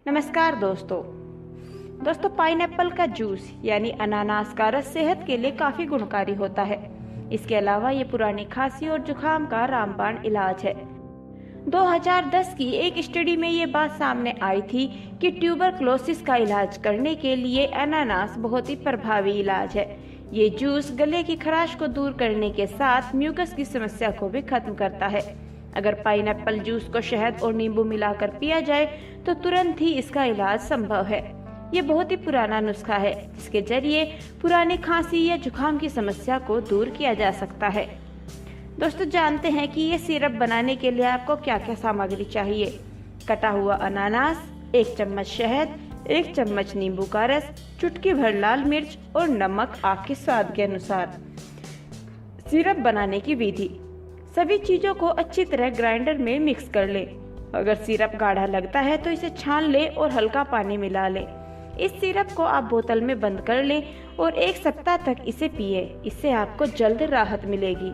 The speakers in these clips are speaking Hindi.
नमस्कार दोस्तों पाइनएप्पल का जूस यानी अनानास का रस सेहत के लिए काफी गुणकारी होता है। इसके अलावा ये पुरानी खांसी और जुकाम का रामबाण इलाज है। 2010 की एक स्टडी में ये बात सामने आई थी कि ट्यूबरक्लोसिस का इलाज करने के लिए अनानास बहुत ही प्रभावी इलाज है। ये जूस गले की खराश को दूर करने के साथ म्यूकस की समस्या को भी खत्म करता है। अगर पाइनएप्पल जूस को शहद और नींबू मिलाकर पिया जाए तो तुरंत ही इसका इलाज संभव है। ये बहुत ही पुराना नुस्खा है जिसके जरिए पुरानी खांसी या जुकाम की समस्या को दूर किया जा सकता है। दोस्तों जानते हैं कि ये सिरप बनाने के लिए आपको क्या क्या सामग्री चाहिए। कटा हुआ अनानास, 1 चम्मच शहद, 1 चम्मच नींबू का रस, चुटकी भर लाल मिर्च और नमक आपके स्वाद के अनुसार। सिरप बनाने की विधि। सभी चीजों को अच्छी तरह ग्राइंडर में मिक्स कर लें। अगर सिरप गाढ़ा लगता है तो इसे छान लें और हल्का पानी मिला लें। इस सिरप को आप बोतल में बंद कर लें और 1 सप्ताह तक इसे पिए। इससे आपको जल्द राहत मिलेगी।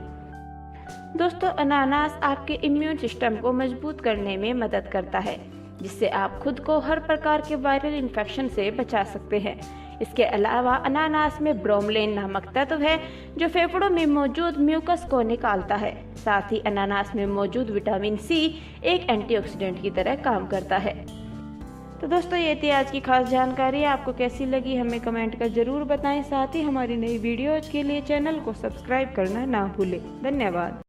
दोस्तों अनानास आपके इम्यून सिस्टम को मजबूत करने में मदद करता है, जिससे आप खुद को हर प्रकार के वायरल इन्फेक्शन से बचा सकते हैं। इसके अलावा अनानास में ब्रोमोलिन नामक तत्व है जो फेफड़ों में मौजूद म्यूकस को निकालता है। साथ ही अनानास में मौजूद विटामिन सी एक एंटीऑक्सीडेंट की तरह काम करता है। तो दोस्तों ये थी आज की खास जानकारी। आपको कैसी लगी हमें कमेंट कर जरूर बताएं। साथ ही हमारी नई वीडियोज के लिए चैनल को सब्सक्राइब करना ना भूलें। धन्यवाद।